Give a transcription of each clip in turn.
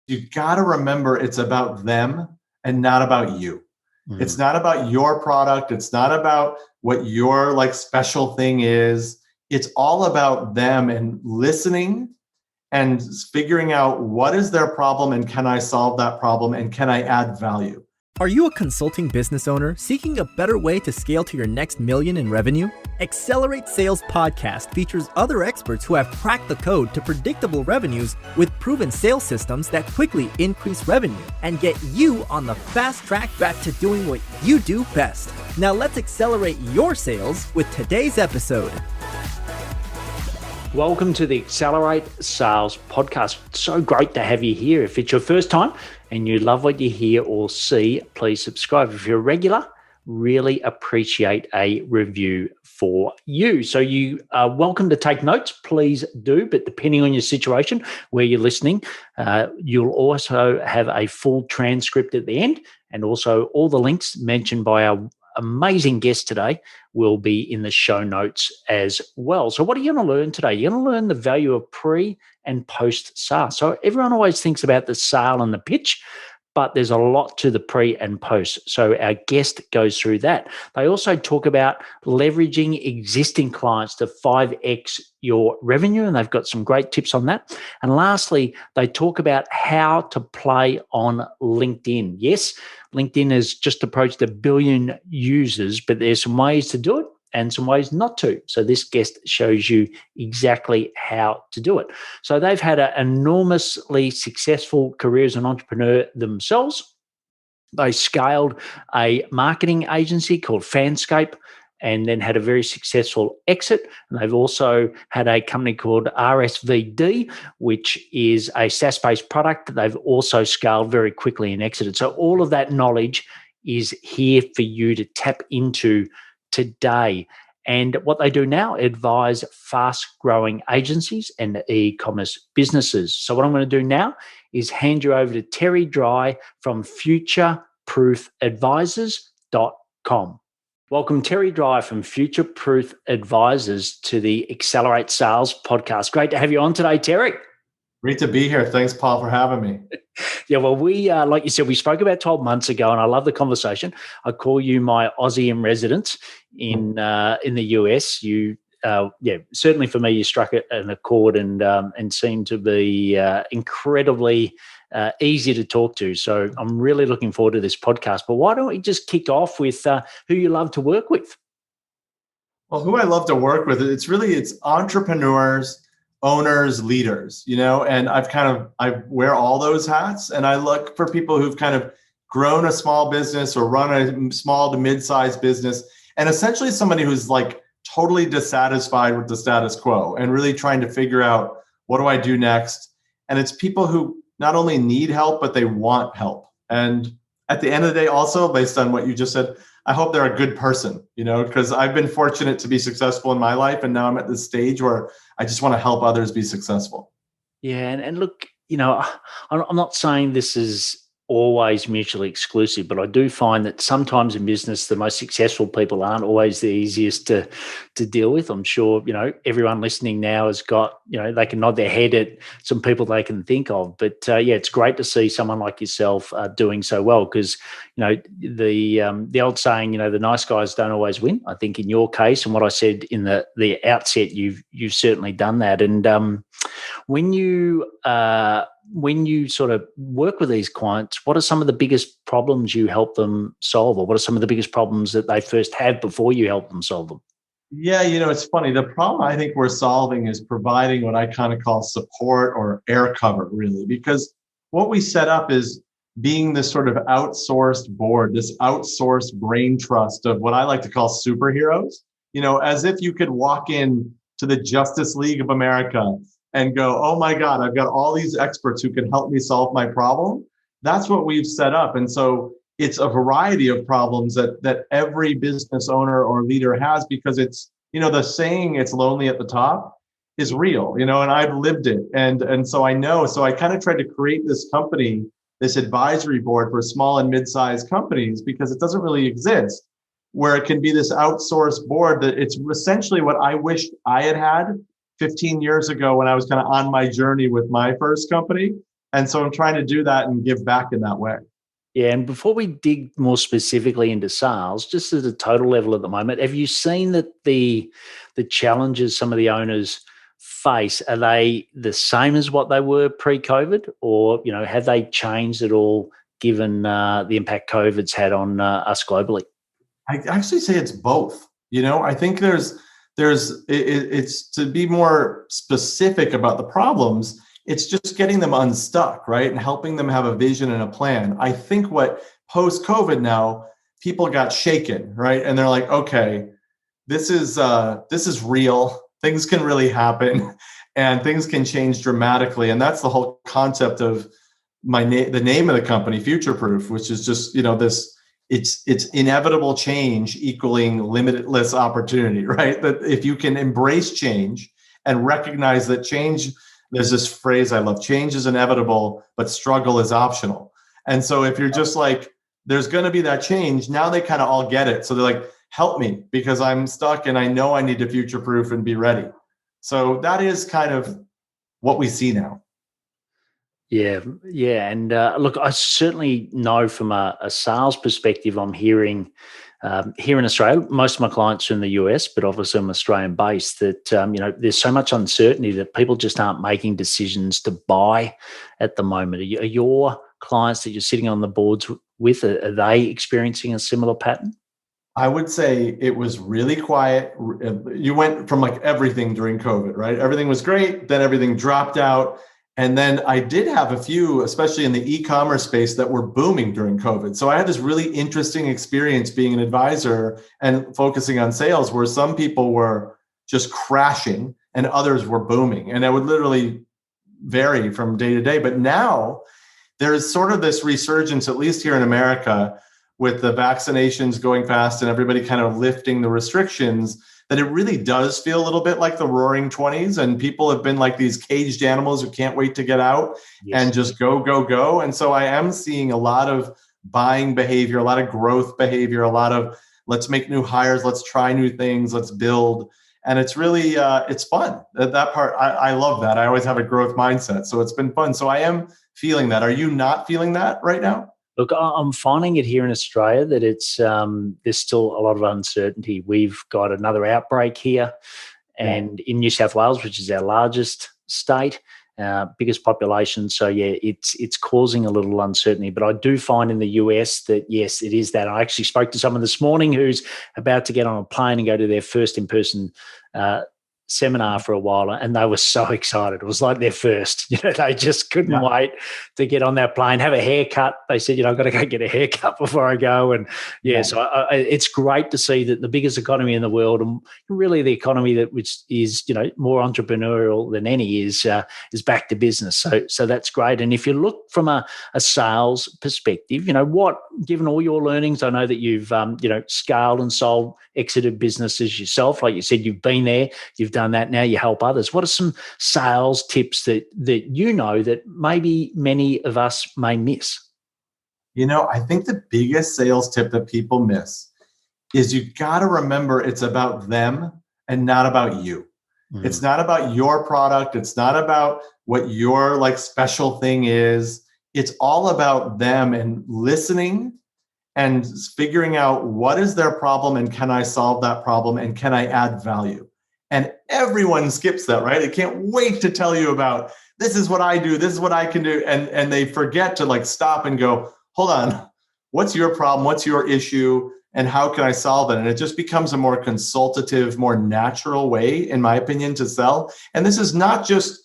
you got to remember it's about them and not about you. It's not about your product. It's not about what your like special thing is. It's all about them and listening and figuring out what is their problem and can I solve that problem and can I add value? Are you a consulting business owner seeking a better way to scale to your next million in revenue? Accelerate Sales Podcast features other experts who have cracked the code to predictable revenues with proven sales systems that quickly increase revenue and get you on the fast track back to doing what you do best. Now let's accelerate your sales with today's episode. Welcome to the Accelerate Sales Podcast. It's so great to have you here. If it's your first time and you love what you hear or see, please subscribe. If you're a regular, really appreciate a review for you. So you are welcome to take notes, please do. But depending on your situation, where you're listening, you'll also have a full transcript at the end. And also all the links mentioned by our amazing guest today will be in the show notes as well. So what are you going to learn today? You're going to learn the value of pre and post sale. So everyone always thinks about the sale and the pitch, but there's a lot to the pre and post. So our guest goes through that. They also talk about leveraging existing clients to 5x your revenue, and they've got some great tips on that. And lastly, they talk about how to play on LinkedIn. Yes, LinkedIn has just approached 1 billion users, but there's some ways to do it and some ways not to. So this guest shows you exactly how to do it. So they've had an enormously successful career as an entrepreneur themselves. They scaled a marketing agency called Fanscape and then had a very successful exit. And they've also had a company called RSVD, which is a SaaS-based product that they've also scaled very quickly and exited. So all of that knowledge is here for you to tap into today. And what they do now, advise fast-growing agencies and e-commerce businesses. So what I'm going to do now is hand you over to Terry Dry from futureproofadvisors.com. Welcome, Terry Dry from Future Proof Advisors to the Accelerate Sales Podcast. Great to have you on today, Terry. Great to be here. Thanks, Paul, for having me. Yeah, well, we, like you said, we spoke about 12 months ago, and I love the conversation. I call you my Aussie in residence in the US. You, certainly for me, you struck an accord and seemed to be incredibly easy to talk to. So I'm really looking forward to this podcast. But why don't we just kick off with who you love to work with? Well, who I love to work with, it's entrepreneurs, owners, leaders, and I wear all those hats, and I look for people who've kind of grown a small business or run a small to mid-sized business, and essentially somebody who's like totally dissatisfied with the status quo and really trying to figure out, what do I do next? And it's people who not only need help, but they want help. And at the end of the day, also based on what you just said, I hope they're a good person, because I've been fortunate to be successful in my life. And now I'm at this stage where I just want to help others be successful. Yeah. And look, I'm not saying this is always mutually exclusive, but I do find that sometimes in business, the most successful people aren't always the easiest to deal with. I'm sure, everyone listening now has got, they can nod their head at some people they can think of. But it's great to see someone like yourself doing so well because, the old saying, the nice guys don't always win. I think in your case, and what I said in the outset, you've certainly done that. And when you sort of work with these clients, what are some of the biggest problems you help them solve, or what are some of the biggest problems that they first have before you help them solve them? Yeah, it's funny. The problem I think we're solving is providing what I kind of call support or air cover, really, because what we set up is being this sort of outsourced board, this outsourced brain trust of what I like to call superheroes, as if you could walk in to the Justice League of America and go, oh my God, I've got all these experts who can help me solve my problem. That's what we've set up. And so it's a variety of problems that every business owner or leader has, because it's, the saying it's lonely at the top is real, and I've lived it. And so I know, so I kind of tried to create this company, this advisory board for small and mid-sized companies, because it doesn't really exist, where it can be this outsourced board that it's essentially what I wish I had 15 years ago when I was kind of on my journey with my first company, And so I'm trying to do that and give back in that way. Yeah, and before we dig more specifically into sales, just at a total level at the moment, have you seen that the challenges some of the owners face, are they the same as what they were pre-COVID, or have they changed at all given the impact COVID's had on us globally? I actually say it's both. I think it's to be more specific about the problems. It's just getting them unstuck, right? And helping them have a vision and a plan. I think what post-COVID now, people got shaken, right? And they're like, okay, this is real. Things can really happen and things can change dramatically. And that's the whole concept of the name of the company, Future Proof, which is just, this it's inevitable change equaling limitless opportunity, right? That if you can embrace change and recognize that change, there's this phrase I love, change is inevitable, but struggle is optional. And so if you're just like, there's going to be that change, now they kind of all get it. So they're like, help me because I'm stuck and I know I need to future proof and be ready. So that is kind of what we see now. Yeah, yeah. And look, I certainly know from a sales perspective, I'm hearing here in Australia, most of my clients are in the US, but obviously I'm Australian based, that, there's so much uncertainty that people just aren't making decisions to buy at the moment. Are your clients that you're sitting on the boards with, are they experiencing a similar pattern? I would say it was really quiet. You went from like everything during COVID, right? Everything was great. Then everything dropped out. And then I did have a few, especially in the e-commerce space, that were booming during COVID. So I had this really interesting experience being an advisor and focusing on sales where some people were just crashing and others were booming. And it would literally vary from day to day. But now there's sort of this resurgence, at least here in America, with the vaccinations going fast and everybody kind of lifting the restrictions, that it really does feel a little bit like the roaring 20s. And people have been like these caged animals who can't wait to get out and just go, go, go. And so I am seeing a lot of buying behavior, a lot of growth behavior, a lot of let's make new hires, let's try new things, let's build. And it's really, it's fun. That part, I love that. I always have a growth mindset. So it's been fun. So I am feeling that. Are you not feeling that right now? Look, I'm finding it here in Australia that it's there's still a lot of uncertainty. We've got another outbreak here, and in New South Wales, which is our largest state, biggest population. So it's causing a little uncertainty. But I do find in the US that yes, it is that. I actually spoke to someone this morning who's about to get on a plane and go to their first in-person seminar for a while, and they were so excited. It was like their first, they just couldn't wait to get on that plane, have a haircut. They said, I've got to go get a haircut before I go. And so it's great to see that the biggest economy in the world, and really the economy that which is, more entrepreneurial than any, is back to business. So that's great. And if you look from a sales perspective, given all your learnings, I know that you've, scaled and sold, exited businesses yourself. Like you said, you've been there, you've done that, now you help others. What are some sales tips that that maybe many of us may miss? I think the biggest sales tip that people miss is you got to remember it's about them and not about you. It's not about your product. It's not about what your special thing is. It's all about them and listening and figuring out what is their problem and can I solve that problem and can I add value? And everyone skips that, right? They can't wait to tell you about this is what I do, this is what I can do. And they forget to stop and go, hold on, what's your problem? What's your issue? And how can I solve it? And it just becomes a more consultative, more natural way, in my opinion, to sell. And this is not just,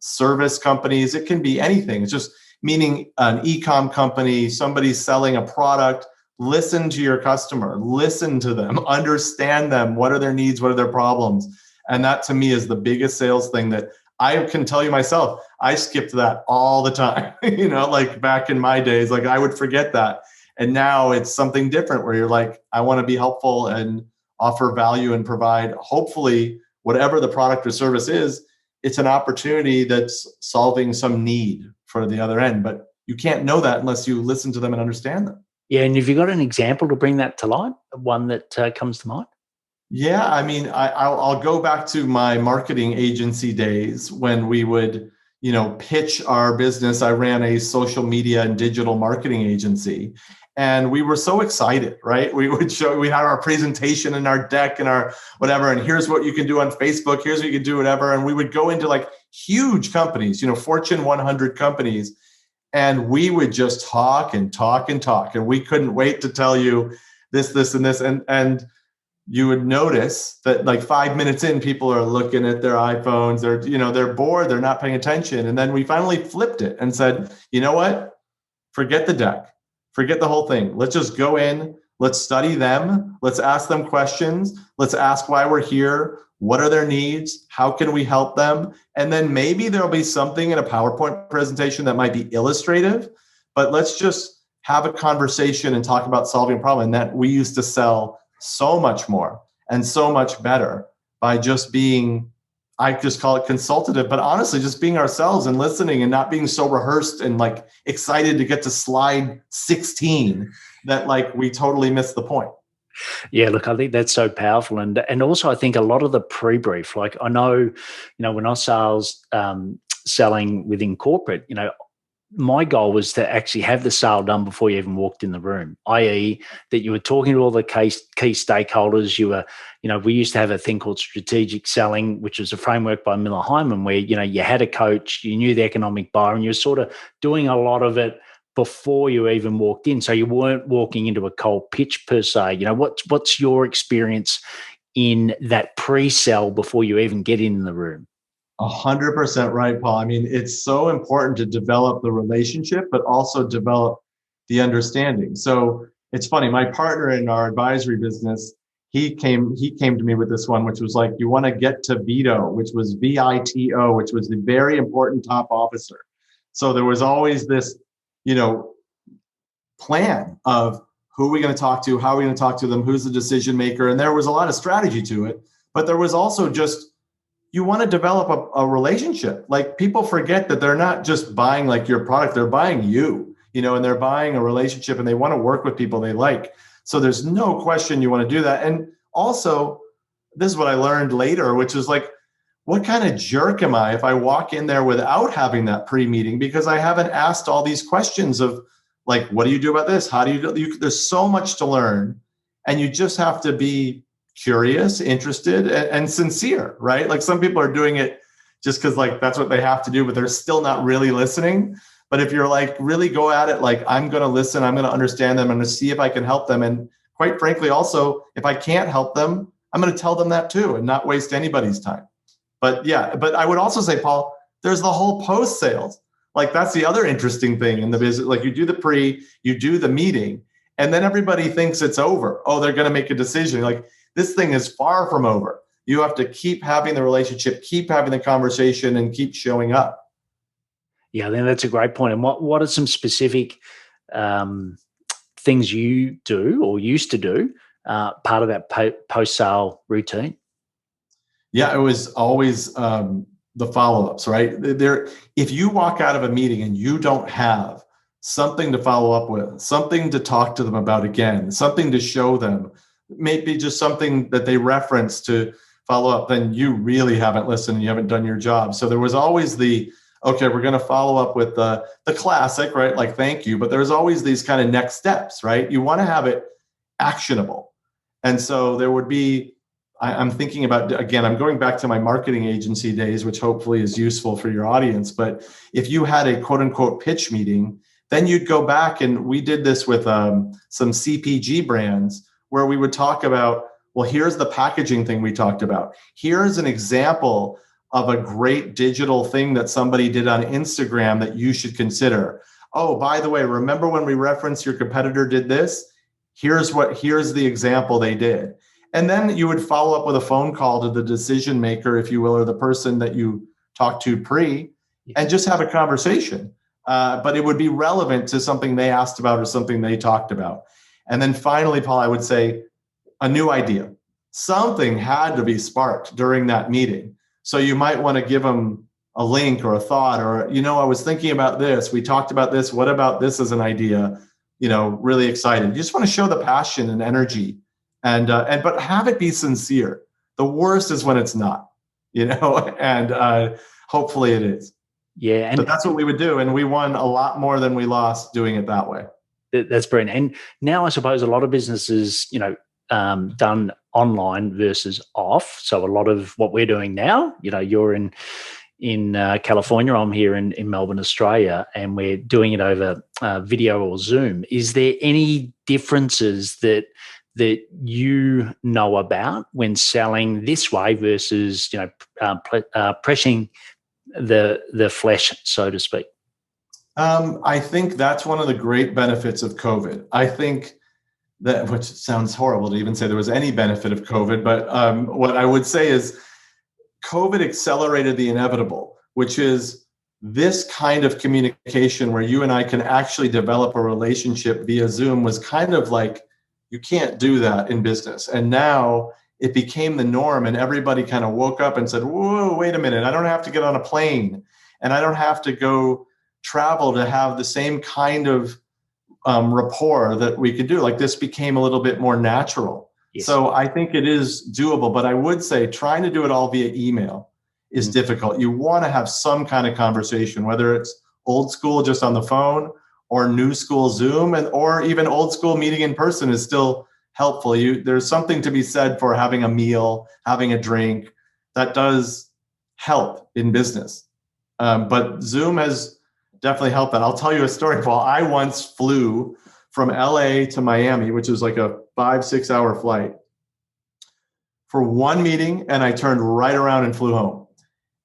service companies. It can be anything. It's just meaning an e-com company, somebody selling a product. Listen to your customer, listen to them, understand them. What are their needs? What are their problems? And that to me is the biggest sales thing that I can tell you myself. I skipped that all the time, back in my days, I would forget that. And now it's something different where you're like, I want to be helpful and offer value and provide, hopefully, whatever the product or service is, it's an opportunity that's solving some need for the other end. But you can't know that unless you listen to them and understand them. Yeah, and have you got an example to bring that to light, one that comes to mind? Yeah, I mean, I'll go back to my marketing agency days when we would, pitch our business. I ran a social media and digital marketing agency, and we were so excited, right? We had our presentation and our deck and our whatever, and here's what you can do on Facebook, here's what you can do, whatever. And we would go into like huge companies, Fortune 100 companies, and we would just talk and talk and talk. And we couldn't wait to tell you this, and this. And you would notice that like 5 minutes in, people are looking at their iPhones. They're bored. They're not paying attention. And then we finally flipped it and said, you know what? Forget the deck. Forget the whole thing. Let's just go in. Let's study them. Let's ask them questions. Let's ask why we're here. What are their needs? How can we help them? And then maybe there'll be something in a PowerPoint presentation that might be illustrative, but let's just have a conversation and talk about solving a problem. And that we used to sell so much more and so much better by just being, I just call it consultative, but honestly, just being ourselves and listening and not being so rehearsed and like excited to get to slide 16 that like we totally missed the point. Yeah, look, I think that's so powerful. And also I think a lot of the pre-brief, like I know, when I was selling within corporate, my goal was to actually have the sale done before you even walked in the room, i.e. that you were talking to all the key stakeholders. You were, we used to have a thing called strategic selling, which was a framework by Miller Hyman where, you had a coach, you knew the economic buyer, and you're sort of doing a lot of it before you even walked in. So you weren't walking into a cold pitch per se. What's your experience in that pre-sell before you even get in the room? 100% right, Paul. I mean, it's so important to develop the relationship, but also develop the understanding. So it's funny, my partner in our advisory business, he came to me with this one, which was like, you want to get to VITO, which was VITO, which was the very important top officer. So there was always this, plan of who are we going to talk to, how are we going to talk to them, who's the decision maker. And there was a lot of strategy to it, but there was also just, you want to develop a relationship. Like people forget that they're not just buying like your product, they're buying you, and they're buying a relationship and they want to work with people they like. So there's no question you want to do that. And also, this is what I learned later, which is like, what kind of jerk am I if I walk in there without having that pre-meeting because I haven't asked all these questions of like, what do you do about this? How do you do? There's so much to learn, and you just have to be curious, interested, and sincere, right? Like some people are doing it just because like that's what they have to do, but they're still not really listening. But if you're like really go at it, like I'm going to listen, I'm going to understand them, I'm going to see if I can help them. And quite frankly, also, if I can't help them, I'm going to tell them that too and not waste anybody's time. But yeah, but I would also say, Paul, there's the whole post sales. Like that's the other interesting thing in the business. Like you do the pre, you do the meeting, and then everybody thinks it's over. Oh, they're going to make a decision. Like this thing is far from over. You have to keep having the relationship, keep having the conversation, and keep showing up. Yeah, I think that's a great point. And what are some specific things you do or used to do part of that post-sale routine? Yeah, it was always the follow-ups, right? If you walk out of a meeting and you don't have something to follow up with, something to talk to them about again, something to show them, maybe just something that they reference to follow up, then you really haven't listened, you haven't done your job. So there was always okay, we're going to follow up with the classic, right? Like, thank you. But there's always these kind of next steps, right? You want to have it actionable. And so there would be, I'm thinking about, again, I'm going back to my marketing agency days, which hopefully is useful for your audience. But if you had a quote unquote pitch meeting, then you'd go back, and we did this with some CPG brands where we would talk about, well, here's the packaging thing we talked about. Here's an example of a great digital thing that somebody did on Instagram that you should consider. Oh, by the way, remember when we referenced your competitor did this? Here's the example they did. And then you would follow up with a phone call to the decision maker, if you will, or the person that you talked to pre, and just have a conversation. But it would be relevant to something they asked about or something they talked about. And then finally, Paul, I would say a new idea. Something had to be sparked during that meeting. So you might want to give them a link or a thought, or, I was thinking about this. We talked about this. What about this as an idea? Really excited. You just want to show the passion and energy, but have it be sincere. The worst is when it's not, and hopefully it is. Yeah. So And that's what we would do. And we won a lot more than we lost doing it that way. that's brilliant. And now I suppose a lot of businesses, done online versus off. So a lot of what we're doing now, you're in California, I'm here in Melbourne, Australia, and we're doing it over video or Zoom. Is there any differences that you know about when selling this way versus pressing the flesh, so to speak? I think that's one of the great benefits of COVID. I think that, which sounds horrible to even say there was any benefit of COVID, but what I would say is COVID accelerated the inevitable, which is this kind of communication where you and I can actually develop a relationship via Zoom was kind of like, you can't do that in business. And now it became the norm, and everybody kind of woke up and said, whoa, wait a minute, I don't have to get on a plane and I don't have to go travel to have the same kind of rapport that we could do. Like, this became a little bit more natural. Yes. So I think it is doable, but I would say trying to do it all via email is difficult. You want to have some kind of conversation, whether it's old school just on the phone or new school Zoom, or even old school meeting in person is still helpful. There's something to be said for having a meal, having a drink. That does help in business. But Zoom has definitely helped that. I'll tell you a story, Paul. I once flew from LA to Miami, which is like a 5-6 hour flight, for one meeting, and I turned right around and flew home.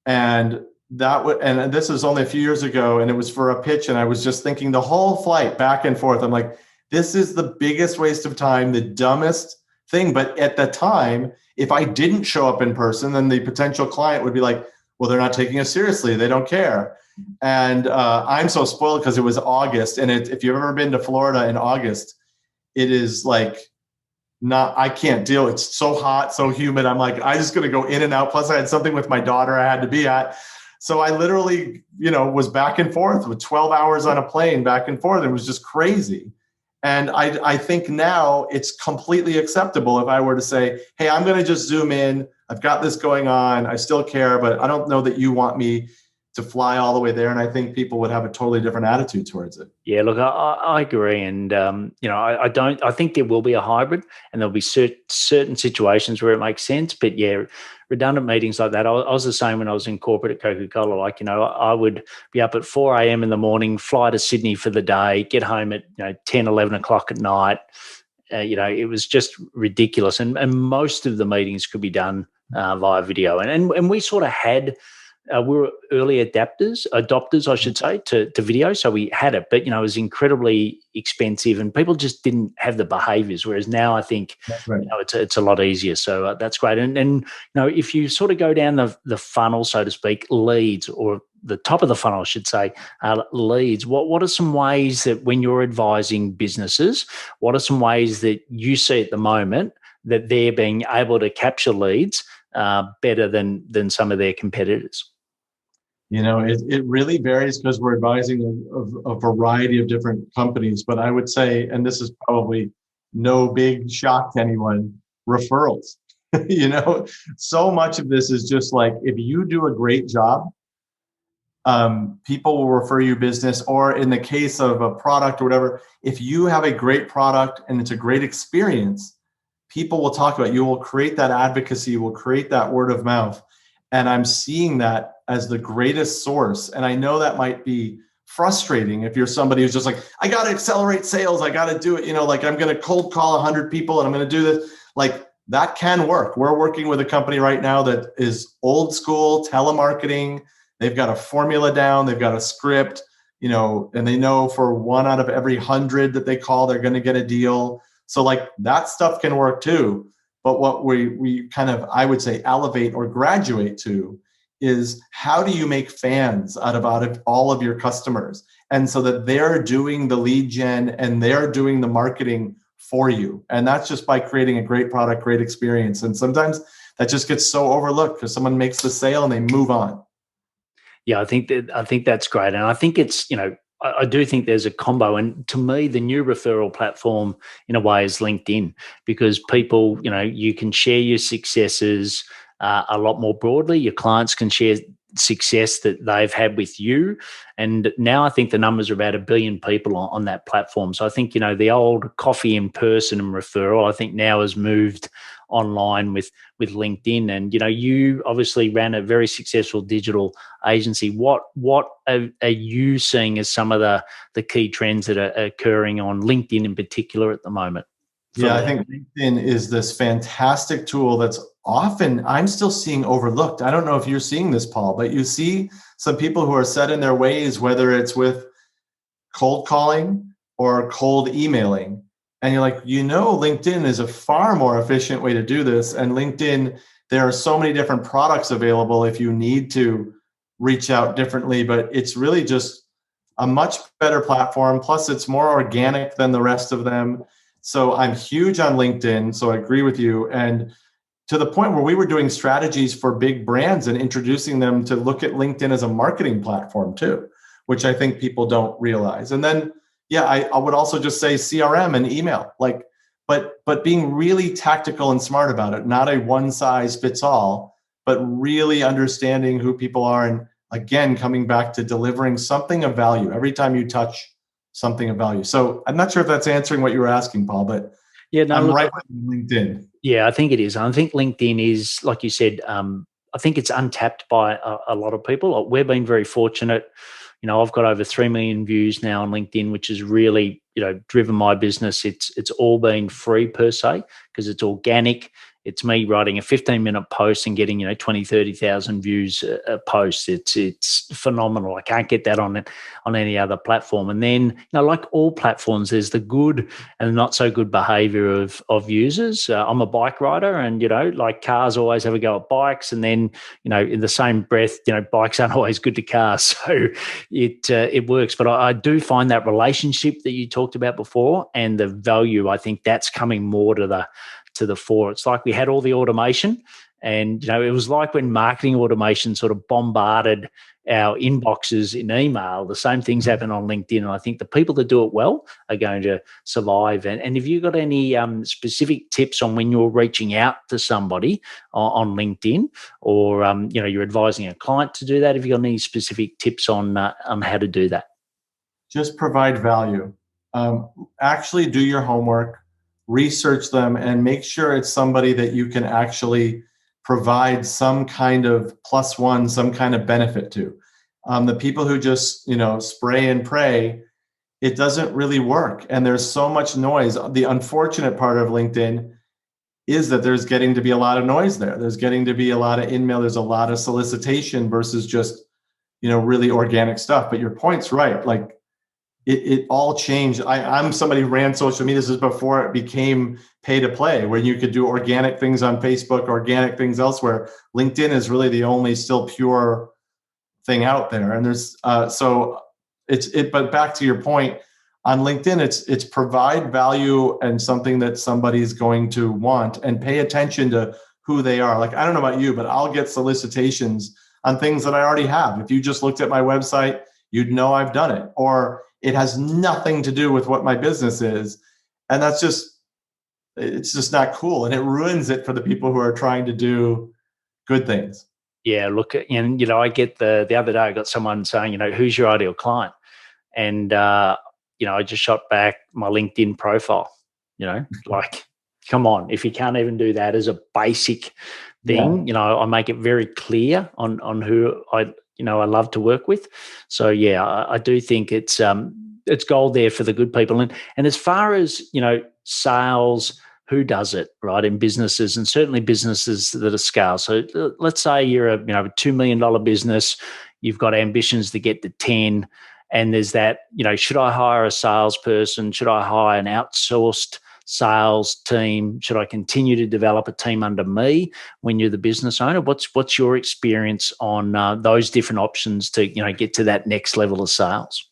And and this was only a few years ago, and it was for a pitch, and I was just thinking the whole flight back and forth, I'm like, this is the biggest waste of time, the dumbest thing. But at the time, if I didn't show up in person, then the potential client would be like, well, they're not taking us seriously, they don't care. And I'm so spoiled because it was August, and if you've ever been to Florida in August, it is like, I can't deal. It's so hot, so humid. I'm like, I just going to go in and out. Plus I had something with my daughter I had to be at. So I literally, was back and forth with 12 hours on a plane back and forth. It was just crazy. And I think now it's completely acceptable if I were to say, hey, I'm going to just Zoom in. I've got this going on. I still care, but I don't know that you want me to fly all the way there. And I think people would have a totally different attitude towards it. Yeah, look, I agree. And, I think there will be a hybrid, and there'll be certain situations where it makes sense. But yeah, redundant meetings like that. I was the same when I was in corporate at Coca-Cola. Like, I would be up at 4 a.m. in the morning, fly to Sydney for the day, get home at 10, 11 o'clock at night. It was just ridiculous. And most of the meetings could be done via video. And we sort of had, we were early adopters, I should say, to video. So we had it, but, it was incredibly expensive, and people just didn't have the behaviors. Whereas now I think, right, it's a lot easier. So that's great. And if you sort of go down the funnel, so to speak, leads, or the top of the funnel, I should say, leads, what are some ways that when you're advising businesses, what are some ways that you see at the moment that they're being able to capture leads better than some of their competitors? It really varies because we're advising a variety of different companies. But I would say, and this is probably no big shock to anyone, referrals. So much of this is just like, if you do a great job, people will refer you business. Or in the case of a product or whatever, if you have a great product and it's a great experience, people will talk about it. You will create that advocacy, you will create that word of mouth. And I'm seeing that as the greatest source. And I know that might be frustrating if you're somebody who's just like, I got to accelerate sales, I got to do it, like I'm going to cold call 100 people and I'm going to do this. Like, that can work. We're working with a company right now that is old school telemarketing. They've got a formula down, they've got a script, and they know for 1 out of every 100 that they call, they're going to get a deal. So like, that stuff can work too. But what we kind of, I would say, elevate or graduate to is, how do you make fans out of all of your customers? And so that they're doing the lead gen and they're doing the marketing for you. And that's just by creating a great product, great experience. And sometimes that just gets so overlooked because someone makes the sale and they move on. Yeah, I think that's great. And I think it's, I do think there's a combo. And to me, the new referral platform in a way is LinkedIn, because people, you can share your successes a lot more broadly. Your clients can share success that they've had with you. And now I think the numbers are about 1 billion people on that platform. So I think, the old coffee in person and referral, I think now has moved online with LinkedIn. And, you obviously ran a very successful digital agency. What are you seeing as some of the key trends that are occurring on LinkedIn in particular at the moment? Yeah, I think LinkedIn is this fantastic tool that's often I'm still seeing overlooked. I don't know if you're seeing this, Paul, but you see some people who are set in their ways, whether it's with cold calling or cold emailing. And you're like, LinkedIn is a far more efficient way to do this. And LinkedIn, there are so many different products available if you need to reach out differently, but it's really just a much better platform. Plus, it's more organic than the rest of them. So I'm huge on LinkedIn. So I agree with you. And to the point where we were doing strategies for big brands and introducing them to look at LinkedIn as a marketing platform too, which I think people don't realize. And then, I would also just say CRM and email, but being really tactical and smart about it, not a one size fits all, but really understanding who people are. And again, coming back to delivering something of value every time you touch something of value. So I'm not sure if that's answering what you were asking, Paul, but I'm right with LinkedIn. Yeah, I think it is. I think LinkedIn is, like you said, I think it's untapped by a lot of people. We've been very fortunate. I've got over 3 million views now on LinkedIn, which has really, driven my business. It's all been free per se because it's organic. It's me writing a 15-minute post and getting, 20, 30,000 views a post. It's phenomenal. I can't get that on any other platform. And then, like all platforms, there's the good and not so good behavior of users. I'm a bike rider and, like cars always have a go at bikes. And then, in the same breath, bikes aren't always good to cars. So it works. But I do find that relationship that you talked about before and the value, I think that's coming more to the fore. It's like we had all the automation and, it was like when marketing automation sort of bombarded our inboxes in email, the same things happen on LinkedIn. And I think the people that do it well are going to survive. And have you got any specific tips on when you're reaching out to somebody on LinkedIn or, you're advising a client to do that? Have you got any specific tips on how to do that? Just provide value. Actually do your homework, research them, and make sure it's somebody that you can actually provide some kind of plus one, some kind of benefit to. The people who just, spray and pray, it doesn't really work. And there's so much noise. The unfortunate part of LinkedIn is that there's getting to be a lot of noise there. There's getting to be a lot of email. There's a lot of solicitation versus just, really organic stuff. But your point's right. Like, it all changed. I'm somebody who ran social media. This is before it became pay to play, where you could do organic things on Facebook, organic things elsewhere. LinkedIn is really the only still pure thing out there. And there's but back to your point on LinkedIn, it's provide value and something that somebody's going to want and pay attention to who they are. Like, I don't know about you, but I'll get solicitations on things that I already have. If you just looked at my website, you'd know I've done it, or it has nothing to do with what my business is. And it's just not cool. And it ruins it for the people who are trying to do good things. Yeah, look, and, I get the other day, I got someone saying, who's your ideal client? And, I just shot back my LinkedIn profile, like, come on, if you can't even do that as a basic thing, I make it very clear on who I love to work with. So I do think it's gold there for the good people. And as far as, sales, who does it, right, in businesses and certainly businesses that are scale. So let's say you're a $2 million business, you've got ambitions to get to 10, and there's that, should I hire a salesperson? Should I hire an outsourced sales team? Should I continue to develop a team under me when you're the business owner? What's your experience on those different options to get to that next level of sales?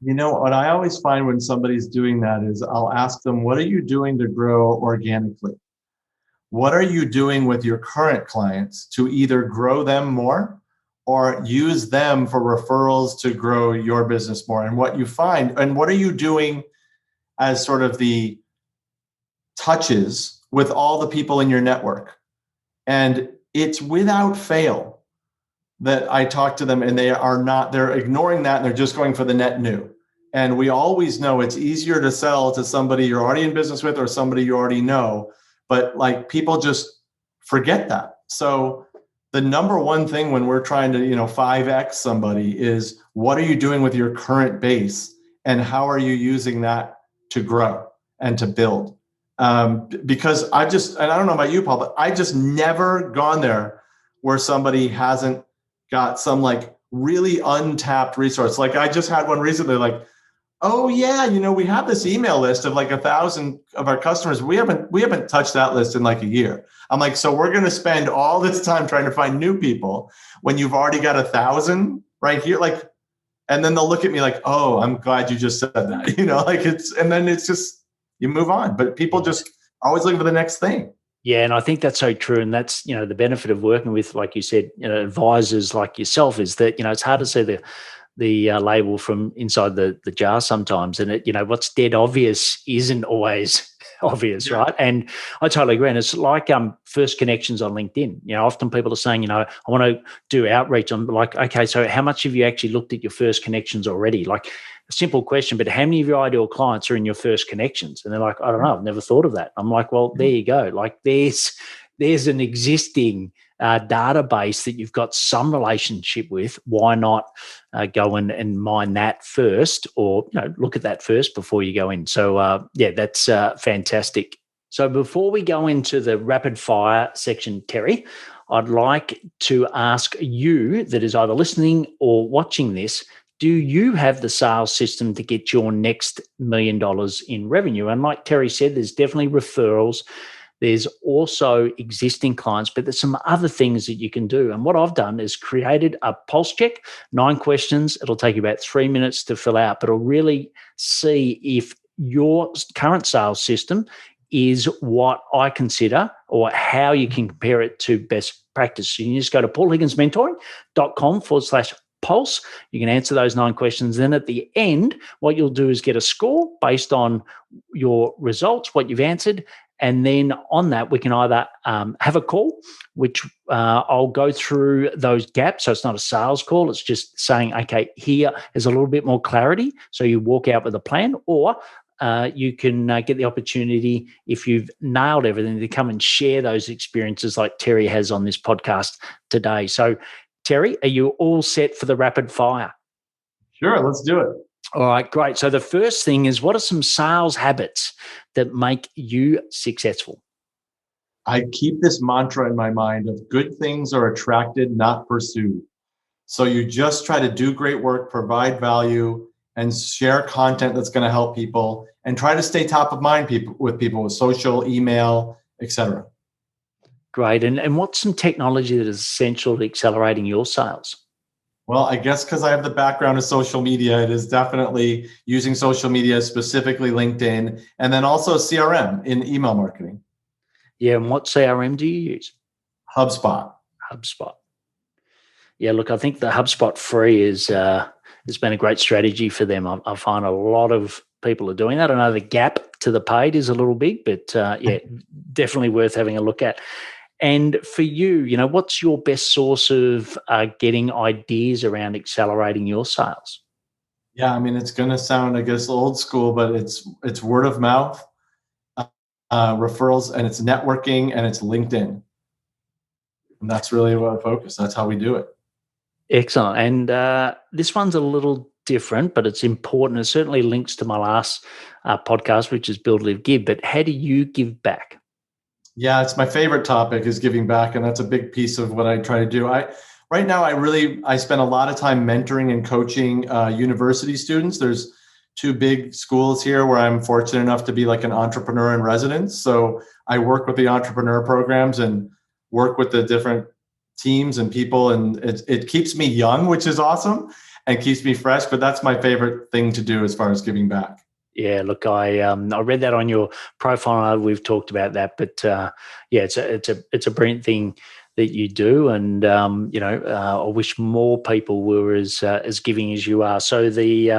What I always find when somebody's doing that is I'll ask them, what are you doing to grow organically? What are you doing with your current clients to either grow them more or use them for referrals to grow your business more? And what you find, and what are you doing as sort of the touches with all the people in your network? And it's without fail, that I talk to them and they're ignoring that and they're just going for the net new. And we always know it's easier to sell to somebody you're already in business with or somebody you already know, but like people just forget that. So the number one thing when we're trying to, 5X somebody is what are you doing with your current base and how are you using that to grow and to build? Because and I don't know about you, Paul, but I just never gone there where somebody hasn't got some like really untapped resource. Like I just had one recently, like, oh yeah, we have this email list of like 1,000 of our customers. We haven't touched that list in like a year. I'm like, so we're going to spend all this time trying to find new people when you've already got 1,000 right here. Like, and then they'll look at me like, oh, I'm glad you just said that, and then it's just, you move on, but people just always looking for the next thing. Yeah, and I think that's so true. And that's, the benefit of working with, like you said, advisors like yourself is that, it's hard to see the label from inside the jar sometimes. And it, what's dead obvious isn't always obvious, right? And I totally agree. And it's like first connections on LinkedIn. Often people are saying, I want to do outreach. I'm like, okay, so how much have you actually looked at your first connections already? Like a simple question, but how many of your ideal clients are in your first connections? And they're like, I don't know, I've never thought of that. I'm like, well, there you go. Like there's an existing database that you've got some relationship with. Why not go and mine that first, or look at that first before you go in? So that's fantastic. So before we go into the rapid fire section, Terry, I'd like to ask you that is either listening or watching this, do you have the sales system to get your next $1 million in revenue? And like Terry said, there's definitely referrals. There's also existing clients, but there's some other things that you can do. And what I've done is created a pulse check, 9 questions. It'll take you about 3 minutes to fill out, but it'll really see if your current sales system is what I consider or how you can compare it to best practice. So you can just go to paulhigginsmentoring.com/pulse. You can answer those 9 questions. Then at the end, what you'll do is get a score based on your results, what you've answered. And then on that, we can either have a call, which I'll go through those gaps. So it's not a sales call. It's just saying, okay, here is a little bit more clarity. So you walk out with a plan, or you can get the opportunity, if you've nailed everything, to come and share those experiences like Terry has on this podcast today. So Terry, are you all set for the rapid fire? Sure, let's do it. All right, great. So the first thing is, what are some sales habits that make you successful? I keep this mantra in my mind of good things are attracted, not pursued. So you just try to do great work, provide value, and share content that's going to help people, and try to stay top of mind with social, email, etc. Great. And what's some technology that is essential to accelerating your sales? Well, I guess because I have the background of social media, it is definitely using social media, specifically LinkedIn, and then also CRM in email marketing. Yeah, and what CRM do you use? HubSpot. Yeah, look, I think the HubSpot free has been a great strategy for them. I find a lot of people are doing that. I know the gap to the paid is a little big, but definitely worth having a look at. And for you, what's your best source of getting ideas around accelerating your sales? Yeah, I mean, it's going to sound, I guess, old school, but it's word of mouth, referrals, and it's networking, and it's LinkedIn. And that's really what I focus. That's how we do it. Excellent. And this one's a little different, but it's important. It certainly links to my last podcast, which is Build, Live, Give. But how do you give back? Yeah, it's my favorite topic is giving back. And that's a big piece of what I try to do. Right now, I spend a lot of time mentoring and coaching university students. There's 2 big schools here where I'm fortunate enough to be like an entrepreneur in residence. So I work with the entrepreneur programs and work with the different teams and people. And it keeps me young, which is awesome, and keeps me fresh. But that's my favorite thing to do as far as giving back. Yeah, look, I read that on your profile. We've talked about that, but it's a brilliant thing that you do, and I wish more people were as giving as you are. So the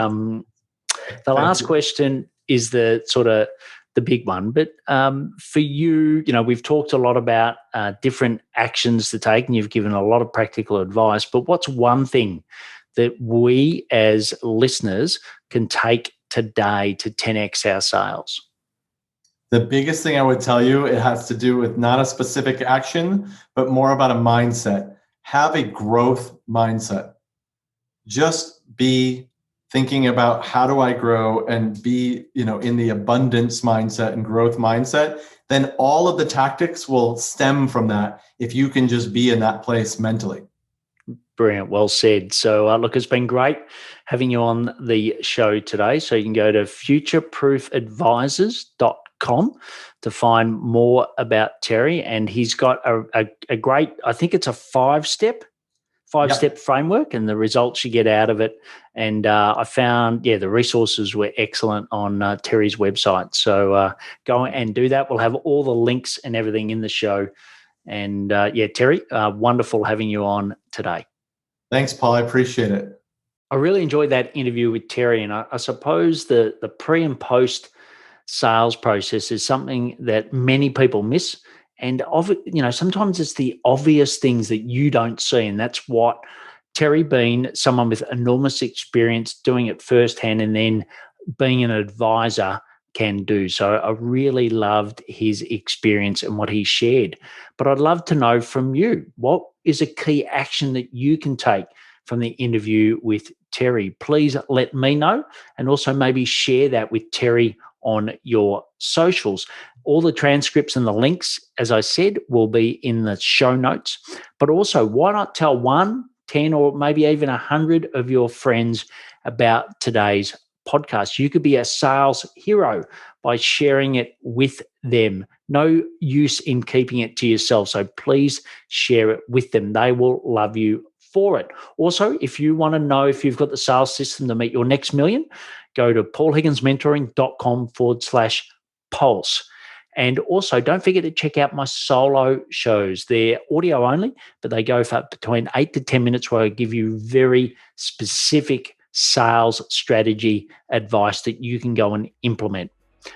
last question is the sort of the big one. But for you, we've talked a lot about different actions to take, and you've given a lot of practical advice. But what's one thing that we as listeners can take today to 10x our sales? The biggest thing I would tell you, it has to do with not a specific action, but more about a mindset. Have a growth mindset. Just be thinking about how do I grow and be, in the abundance mindset and growth mindset. Then all of the tactics will stem from that if you can just be in that place mentally. Brilliant. Well said. So, look, it's been great having you on the show today. So you can go to futureproofadvisors.com to find more about Terry. And he's got a great, I think it's a five-step framework and the results you get out of it. And I found, the resources were excellent on Terry's website. So go and do that. We'll have all the links and everything in the show. And Terry, wonderful having you on today. Thanks, Paul. I appreciate it. I really enjoyed that interview with Terry. And I suppose the pre and post sales process is something that many people miss. And sometimes it's the obvious things that you don't see. And that's what Terry, being someone with enormous experience doing it firsthand and then being an advisor, can do. So I really loved his experience and what he shared. But I'd love to know from you, what is a key action that you can take from the interview with Terry? Please let me know, and also maybe share that with Terry on your socials. All the transcripts and the links, as I said, will be in the show notes. But also, why not tell 1, 10, or maybe even 100 of your friends about today's podcast? You could be a sales hero by sharing it with them. No use in keeping it to yourself. So please share it with them. They will love you for it. Also, if you want to know if you've got the sales system to meet your next million, go to paulhigginsmentoring.com/pulse. And also, don't forget to check out my solo shows. They're audio only, but they go for between 8 to 10 minutes where I give you very specific sales strategy advice that you can go and implement.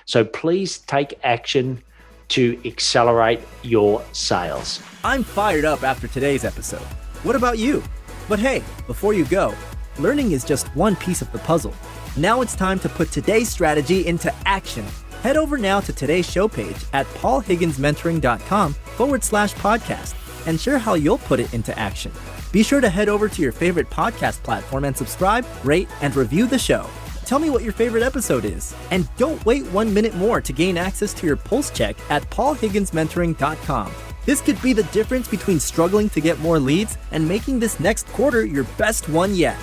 So please take action to accelerate your sales. I'm fired up after today's episode. What about you? But hey, before you go, learning is just one piece of the puzzle. Now it's time to put today's strategy into action. Head over now to today's show page at paulhigginsmentoring.com/podcast and share how you'll put it into action. Be sure to head over to your favorite podcast platform and subscribe, rate, and review the show. Tell me what your favorite episode is. And don't wait 1 minute more to gain access to your pulse check at paulhigginsmentoring.com. This could be the difference between struggling to get more leads and making this next quarter your best one yet.